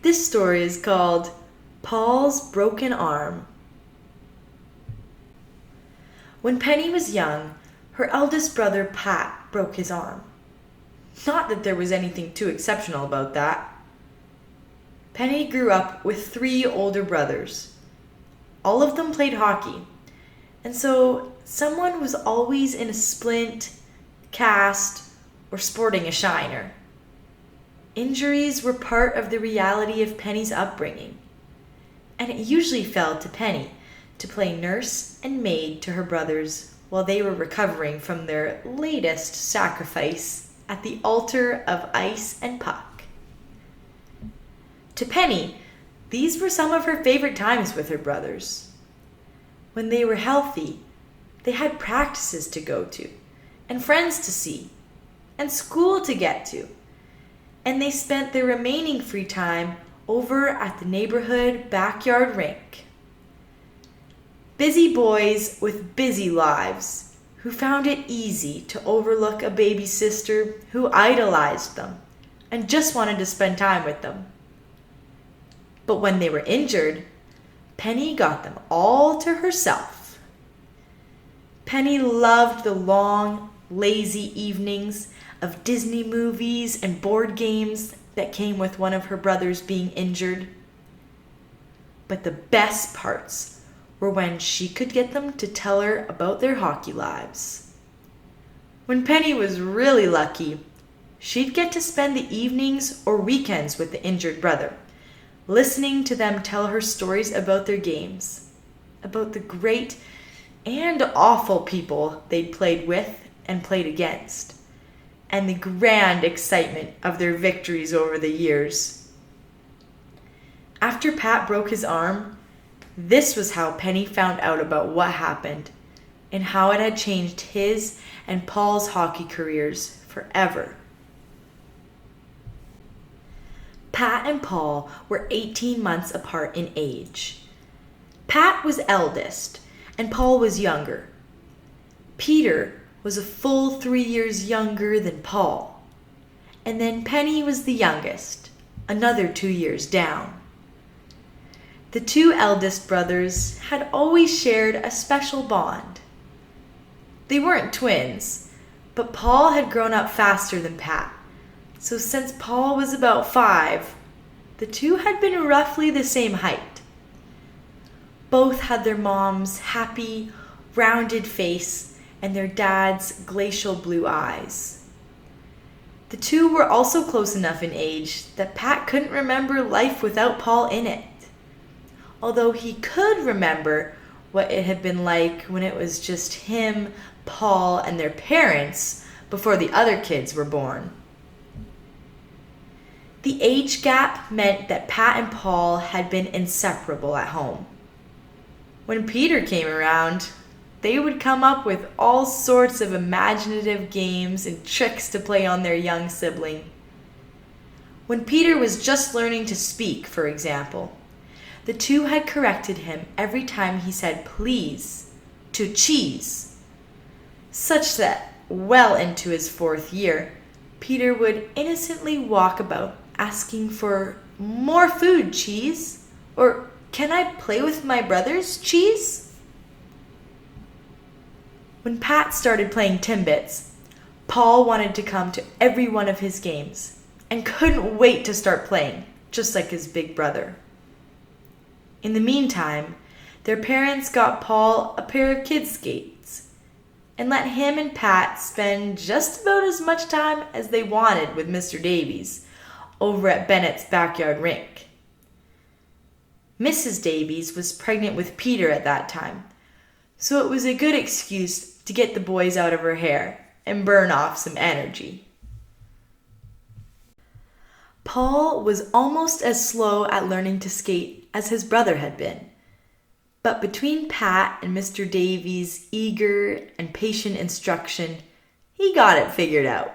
This story is called Paul's Broken Arm. When Penny was young, her eldest brother Pat broke his arm. Not that there was anything too exceptional about that. Penny grew up with 3 older brothers. All of them played hockey, and so someone was always in a splint, cast, or sporting a shiner. Injuries were part of the reality of Penny's upbringing, and it usually fell to Penny to play nurse and maid to her brothers while they were recovering from their latest sacrifice at the altar of ice and puck. To Penny, these were some of her favorite times with her brothers. When they were healthy, they had practices to go to, and friends to see, and school to get to, and they spent their remaining free time over at the neighborhood backyard rink. Busy boys with busy lives who found it easy to overlook a baby sister who idolized them and just wanted to spend time with them. But when they were injured, Penny got them all to herself. Penny loved the long, lazy evenings of Disney movies and board games that came with one of her brothers being injured. But the best parts were when she could get them to tell her about their hockey lives. When Penny was really lucky, she'd get to spend the evenings or weekends with the injured brother, listening to them tell her stories about their games, about the great and awful people they'd played with and played against, and the grand excitement of their victories over the years. After Pat broke his arm, this was how Penny found out about what happened and how it had changed his and Paul's hockey careers forever. Pat and Paul were 18 months apart in age. Pat was eldest and Paul was younger. Peter was a full 3 years younger than Paul. And then Penny was the youngest, another 2 years down. The 2 eldest brothers had always shared a special bond. They weren't twins, but Paul had grown up faster than Pat. So since Paul was about 5, the 2 had been roughly the same height. Both had their mom's happy, rounded face and their dad's glacial blue eyes. The 2 were also close enough in age that Pat couldn't remember life without Paul in it, although he could remember what it had been like when it was just him, Paul, and their parents before the other kids were born. The age gap meant that Pat and Paul had been inseparable at home. When Peter came around, they would come up with all sorts of imaginative games and tricks to play on their young sibling. When Peter was just learning to speak, for example, the 2 had corrected him every time he said please to cheese, such that well into his 4th year, Peter would innocently walk about asking for more food, cheese, or can I play with my brothers, cheese? When Pat started playing Timbits, Paul wanted to come to every one of his games and couldn't wait to start playing, just like his big brother. In the meantime, their parents got Paul a pair of kid skates and let him and Pat spend just about as much time as they wanted with Mr. Davies over at Bennett's backyard rink. Mrs. Davies was pregnant with Peter at that time, so it was a good excuse to get the boys out of her hair and burn off some energy. Paul was almost as slow at learning to skate as his brother had been, but between Pat and Mr. Davies' eager and patient instruction, he got it figured out.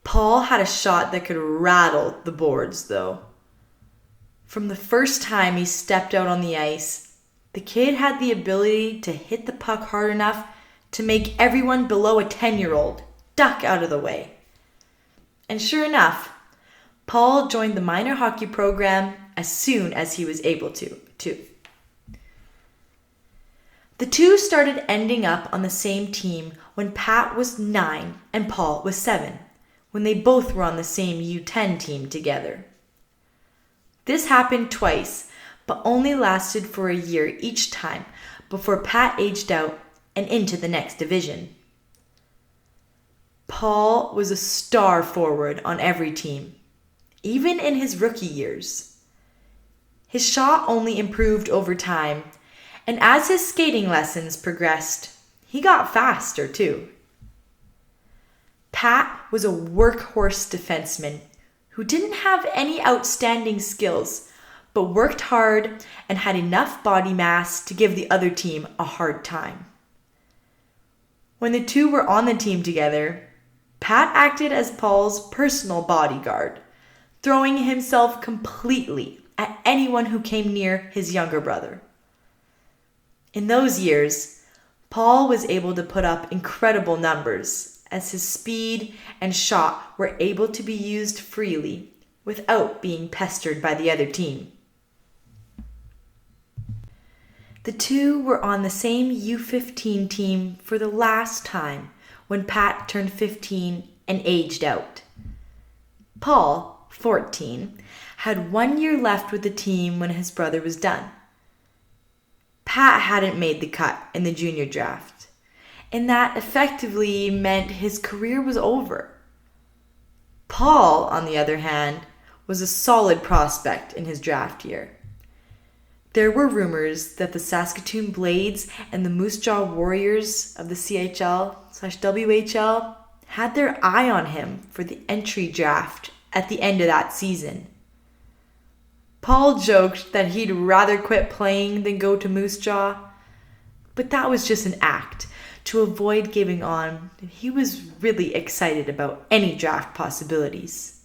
Paul had a shot that could rattle the boards, though. From the first time he stepped out on the ice, the kid had the ability to hit the puck hard enough to make everyone below a 10-year-old duck out of the way. And sure enough, Paul joined the minor hockey program as soon as he was able to. The two started ending up on the same team when Pat was 9 and Paul was 7, when they both were on the same U10 team together. This happened twice, but only lasted for a year each time before Pat aged out and into the next division. Paul was a star forward on every team, even in his rookie years. His shot only improved over time, and as his skating lessons progressed, he got faster too. Pat was a workhorse defenseman who didn't have any outstanding skills, but worked hard and had enough body mass to give the other team a hard time. When the two were on the team together, Pat acted as Paul's personal bodyguard, throwing himself completely at anyone who came near his younger brother. In those years, Paul was able to put up incredible numbers as his speed and shot were able to be used freely without being pestered by the other team. The two were on the same U15 team for the last time when Pat turned 15 and aged out. Paul, 14, had 1 year left with the team when his brother was done. Pat hadn't made the cut in the junior draft, and that effectively meant his career was over. Paul, on the other hand, was a solid prospect in his draft year. There were rumors that the Saskatoon Blades and the Moose Jaw Warriors of the CHL/WHL had their eye on him for the entry draft at the end of that season. Paul joked that he'd rather quit playing than go to Moose Jaw, but that was just an act to avoid giving on that he was really excited about any draft possibilities.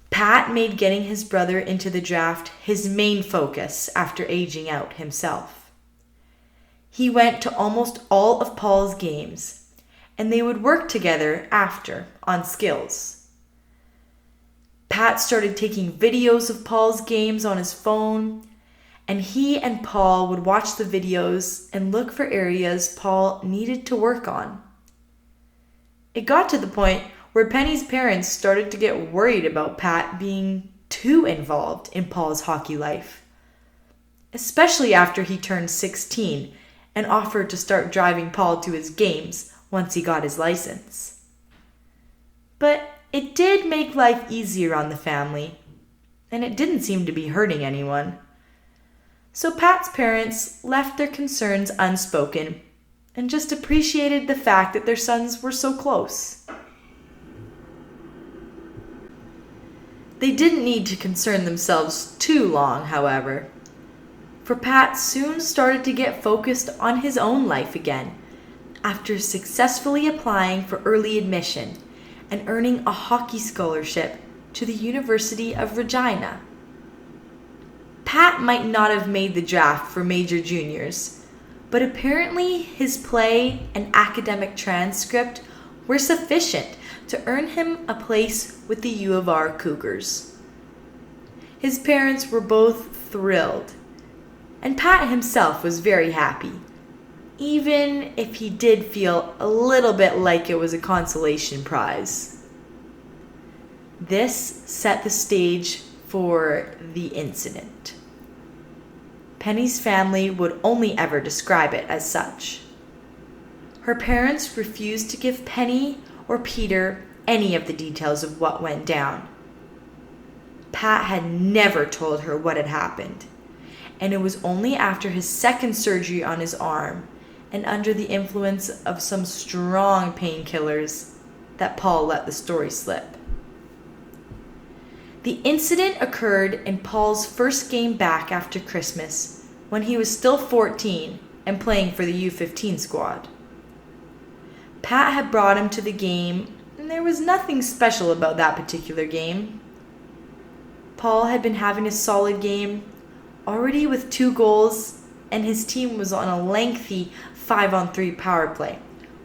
Pat made getting his brother into the draft his main focus after aging out himself. He went to almost all of Paul's games, and they would work together after on skills. Pat started taking videos of Paul's games on his phone, and he and Paul would watch the videos and look for areas Paul needed to work on. It got to the point where Penny's parents started to get worried about Pat being too involved in Paul's hockey life, especially after he turned 16 and offered to start driving Paul to his games once he got his license. But it did make life easier on the family, and it didn't seem to be hurting anyone. So Pat's parents left their concerns unspoken and just appreciated the fact that their sons were so close. They didn't need to concern themselves too long, however, for Pat soon started to get focused on his own life again after successfully applying for early admission and earning a hockey scholarship to the University of Regina. Pat might not have made the draft for major juniors, but apparently his play and academic transcript were sufficient to earn him a place with the U of R Cougars. His parents were both thrilled, and Pat himself was very happy, even if he did feel a little bit like it was a consolation prize. This set the stage for the incident. Penny's family would only ever describe it as such. Her parents refused to give Penny or Peter any of the details of what went down. Pat had never told her what had happened, and it was only after his second surgery on his arm and under the influence of some strong painkillers that Paul let the story slip. The incident occurred in Paul's first game back after Christmas, when he was still 14 and playing for the U15 squad. Pat had brought him to the game, and there was nothing special about that particular game. Paul had been having a solid game, already with 2 goals, and his team was on a lengthy 5-on-3 power play,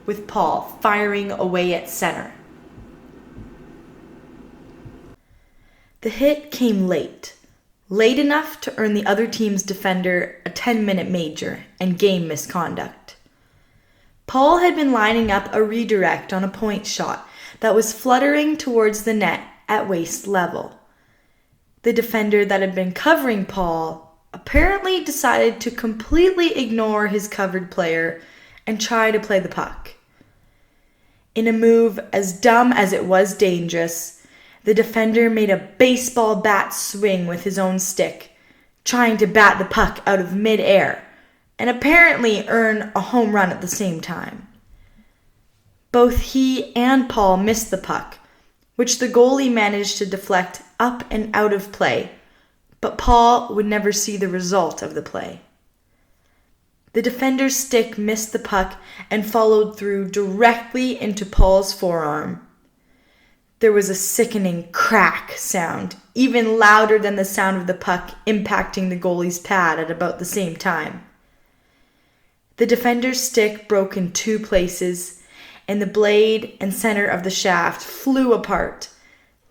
with Paul firing away at center. The hit came late enough to earn the other team's defender a 10-minute major and game misconduct. Paul had been lining up a redirect on a point shot that was fluttering towards the net at waist level. The defender that had been covering Paul apparently decided to completely ignore his covered player and try to play the puck. In a move as dumb as it was dangerous, the defender made a baseball bat swing with his own stick, trying to bat the puck out of mid-air and apparently earn a home run at the same time. Both he and Paul missed the puck, which the goalie managed to deflect up and out of play, but Paul would never see the result of the play. The defender's stick missed the puck and followed through directly into Paul's forearm. There was a sickening crack sound, even louder than the sound of the puck impacting the goalie's pad at about the same time. The defender's stick broke in two places, and the blade and center of the shaft flew apart,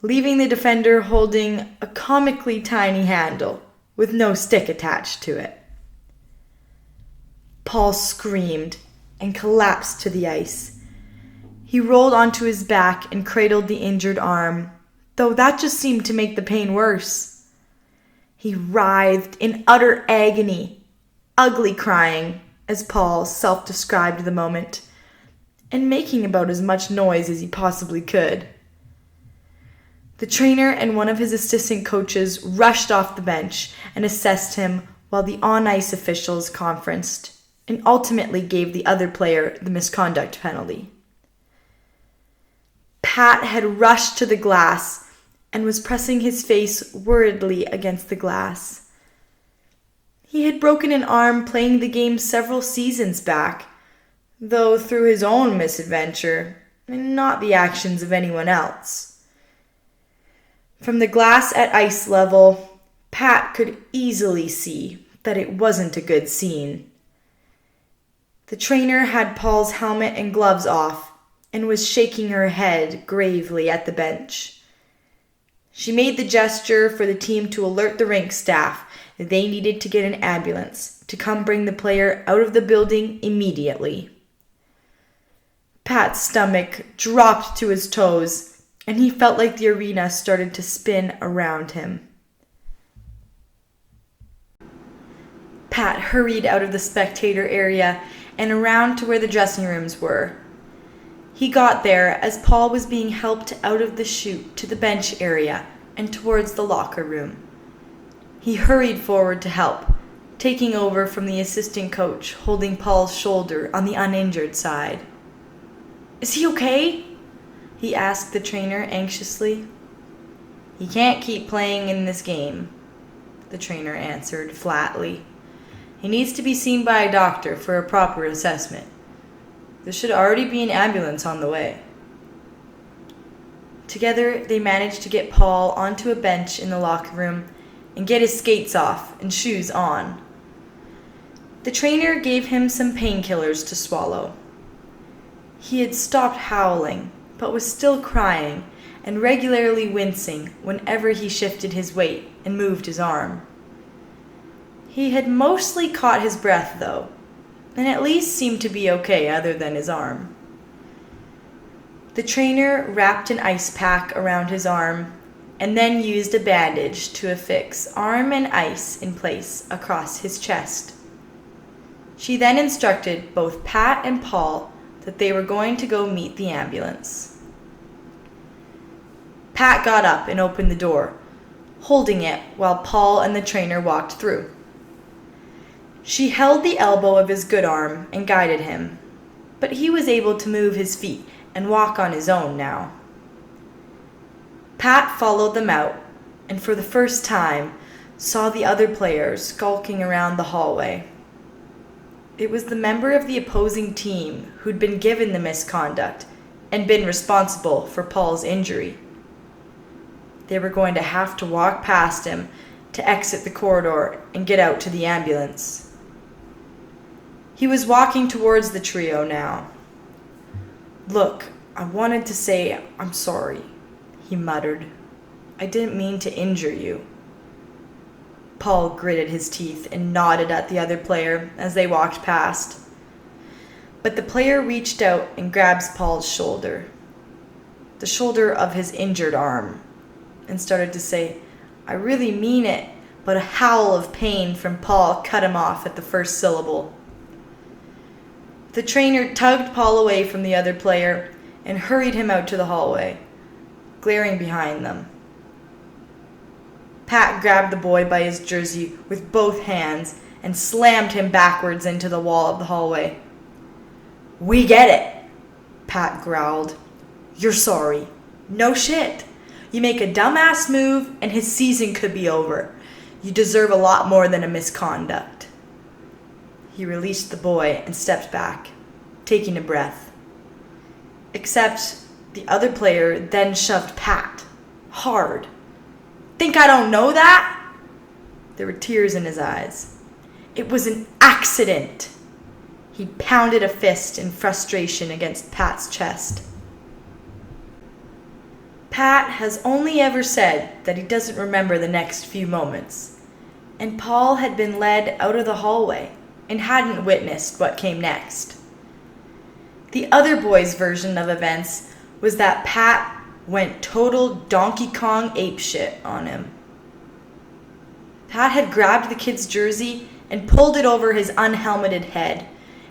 leaving the defender holding a comically tiny handle with no stick attached to it. Paul screamed and collapsed to the ice. He rolled onto his back and cradled the injured arm, though that just seemed to make the pain worse. He writhed in utter agony, ugly crying, as Paul self-described the moment, and making about as much noise as he possibly could. The trainer and one of his assistant coaches rushed off the bench and assessed him while the on-ice officials conferenced and ultimately gave the other player the misconduct penalty. Pat had rushed to the glass and was pressing his face worriedly against the glass. He had broken an arm playing the game several seasons back, though through his own misadventure and not the actions of anyone else. From the glass at ice level, Pat could easily see that it wasn't a good scene. The trainer had Paul's helmet and gloves off and was shaking her head gravely at the bench. She made the gesture for the team to alert the rink staff that they needed to get an ambulance to come bring the player out of the building immediately. Pat's stomach dropped to his toes, and he felt like the arena started to spin around him. Pat hurried out of the spectator area and around to where the dressing rooms were. He got there as Paul was being helped out of the chute to the bench area and towards the locker room. He hurried forward to help, taking over from the assistant coach holding Paul's shoulder on the uninjured side. "Is he okay?" he asked the trainer anxiously. "He can't keep playing in this game," the trainer answered flatly. "He needs to be seen by a doctor for a proper assessment. There should already be an ambulance on the way." Together, they managed to get Paul onto a bench in the locker room and get his skates off and shoes on. The trainer gave him some painkillers to swallow. He had stopped howling, but was still crying and regularly wincing whenever he shifted his weight and moved his arm. He had mostly caught his breath, though, and at least seemed to be okay other than his arm. The trainer wrapped an ice pack around his arm and then used a bandage to affix arm and ice in place across his chest. She then instructed both Pat and Paul that they were going to go meet the ambulance. Pat got up and opened the door, holding it while Paul and the trainer walked through. She held the elbow of his good arm and guided him, but he was able to move his feet and walk on his own now. Pat followed them out and for the first time saw the other players skulking around the hallway. It was the member of the opposing team who'd been given the misconduct and been responsible for Paul's injury. They were going to have to walk past him to exit the corridor and get out to the ambulance. He was walking towards the trio now. "Look, I wanted to say I'm sorry," he muttered. I didn't mean to injure you." Paul gritted his teeth and nodded at the other player as they walked past. But the player reached out and grabbed Paul's shoulder, the shoulder of his injured arm, and started to say, "I really mean it," but a howl of pain from Paul cut him off at the first syllable. The trainer tugged Paul away from the other player and hurried him out to the hallway, glaring behind them. Pat grabbed the boy by his jersey with both hands and slammed him backwards into the wall of the hallway. "We get it," Pat growled. "You're sorry. No shit. You make a dumbass move and his season could be over. You deserve a lot more than a misconduct." He released the boy and stepped back, taking a breath. Except the other player then shoved Pat, hard. "Think I don't know that?" There were tears in his eyes. "It was an accident." He pounded a fist in frustration against Pat's chest. Pat has only ever said that he doesn't remember the next few moments, and Paul had been led out of the hallway and hadn't witnessed what came next. The other boy's version of events was that Pat went total Donkey Kong apeshit on him. Pat had grabbed the kid's jersey and pulled it over his unhelmeted head,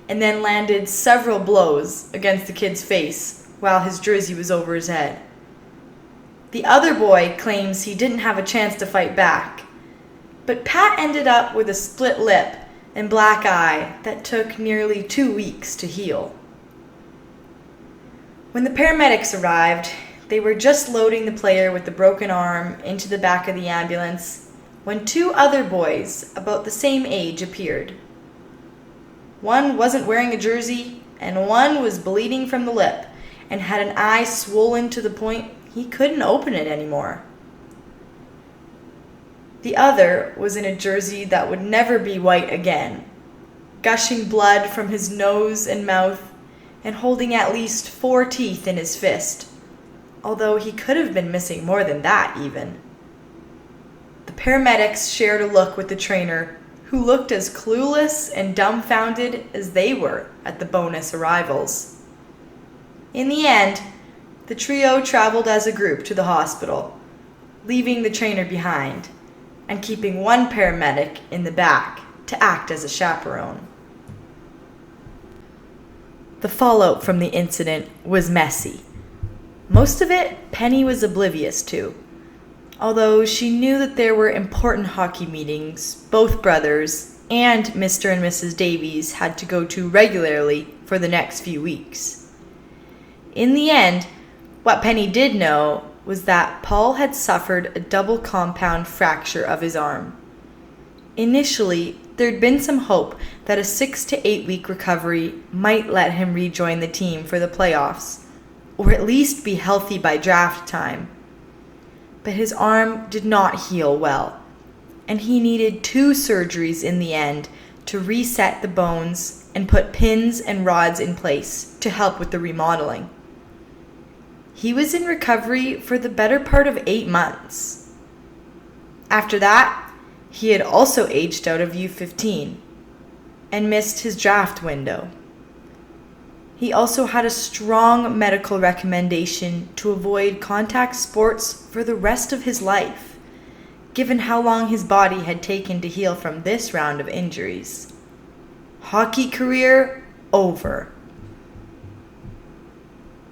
and then landed several blows against the kid's face while his jersey was over his head. The other boy claims he didn't have a chance to fight back, but Pat ended up with a split lip and black eye that took nearly 2 weeks to heal. When the paramedics arrived, they were just loading the player with the broken arm into the back of the ambulance when 2 other boys about the same age appeared. One wasn't wearing a jersey, and one was bleeding from the lip and had an eye swollen to the point he couldn't open it anymore. The other was in a jersey that would never be white again, gushing blood from his nose and mouth and holding at least 4 teeth in his fist, although he could have been missing more than that even. The paramedics shared a look with the trainer, who looked as clueless and dumbfounded as they were at the bonus arrivals. In the end, the trio traveled as a group to the hospital, leaving the trainer behind and keeping one paramedic in the back to act as a chaperone. The fallout from the incident was messy. Most of it Penny was oblivious to, although she knew that there were important hockey meetings both brothers and Mr. and Mrs. Davies had to go to regularly for the next few weeks. In the end, what Penny did know was that Paul had suffered a double compound fracture of his arm. Initially, there'd been some hope that a 6 to 8 week recovery might let him rejoin the team for the playoffs, or at least be healthy by draft time. But his arm did not heal well, and he needed 2 surgeries in the end to reset the bones and put pins and rods in place to help with the remodeling. He was in recovery for the better part of 8 months. After that, he had also aged out of U15 and missed his draft window. He also had a strong medical recommendation to avoid contact sports for the rest of his life, given how long his body had taken to heal from this round of injuries. Hockey career over.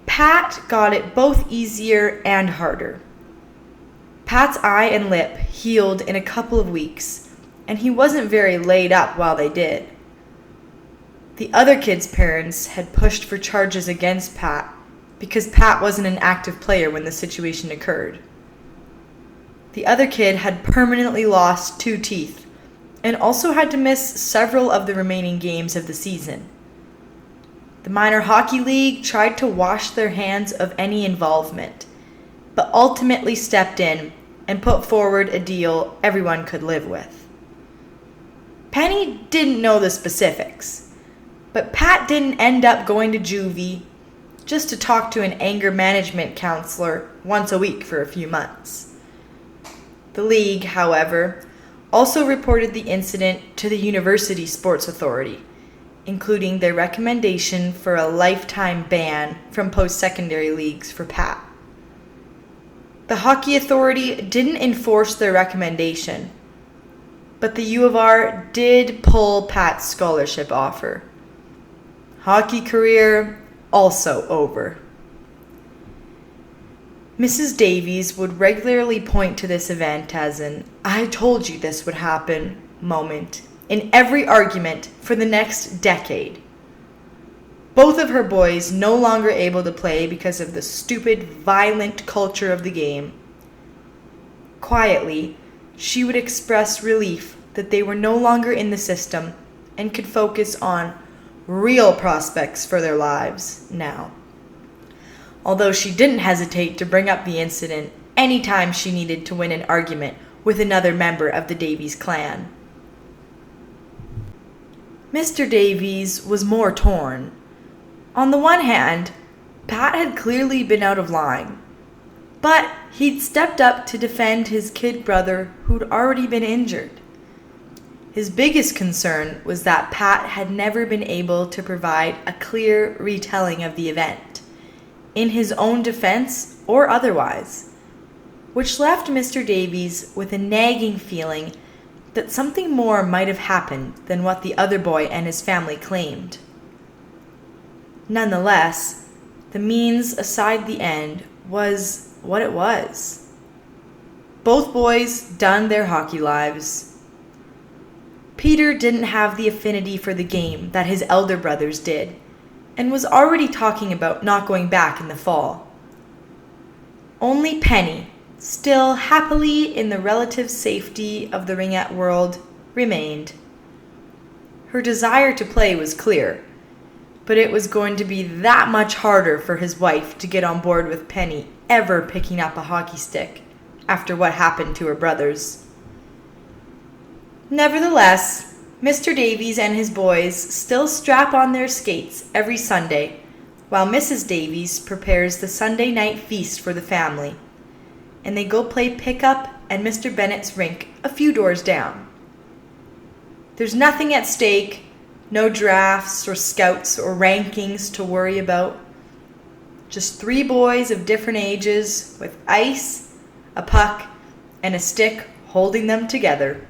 Pat got it both easier and harder. Pat's eye and lip healed in a couple of weeks, and he wasn't very laid up while they did. The other kid's parents had pushed for charges against Pat because Pat wasn't an active player when the situation occurred. The other kid had permanently lost 2 teeth and also had to miss several of the remaining games of the season. The minor hockey league tried to wash their hands of any involvement, but ultimately stepped in and put forward a deal everyone could live with. Penny didn't know the specifics, but Pat didn't end up going to juvie just to talk to an anger management counselor once a week for a few months. The league, however, also reported the incident to the University Sports Authority, including their recommendation for a lifetime ban from post-secondary leagues for Pat. The Hockey Authority didn't enforce their recommendation, but the U of R did pull Pat's scholarship offer. Hockey career also over. Mrs. Davies would regularly point to this event as an "I told you this would happen" moment in every argument for the next decade. Both of her boys no longer able to play because of the stupid, violent culture of the game. Quietly, she would express relief that they were no longer in the system and could focus on real prospects for their lives now. Although she didn't hesitate to bring up the incident anytime she needed to win an argument with another member of the Davies clan. Mr. Davies was more torn. On the one hand, Pat had clearly been out of line, but he'd stepped up to defend his kid brother who'd already been injured. His biggest concern was that Pat had never been able to provide a clear retelling of the event, in his own defense or otherwise, which left Mr. Davies with a nagging feeling that something more might have happened than what the other boy and his family claimed. Nonetheless, the means aside the end was what it was. Both boys done their hockey lives. Peter didn't have the affinity for the game that his elder brothers did, and was already talking about not going back in the fall. Only Penny, still happily in the relative safety of the ringette world, remained. Her desire to play was clear, but it was going to be that much harder for his wife to get on board with Penny ever picking up a hockey stick after what happened to her brothers. Nevertheless, Mr. Davies and his boys still strap on their skates every Sunday, while Mrs. Davies prepares the Sunday night feast for the family, and they go play pickup at Mr. Bennett's rink a few doors down. There's nothing at stake, no drafts or scouts or rankings to worry about. Just three boys of different ages with ice, a puck, and a stick holding them together.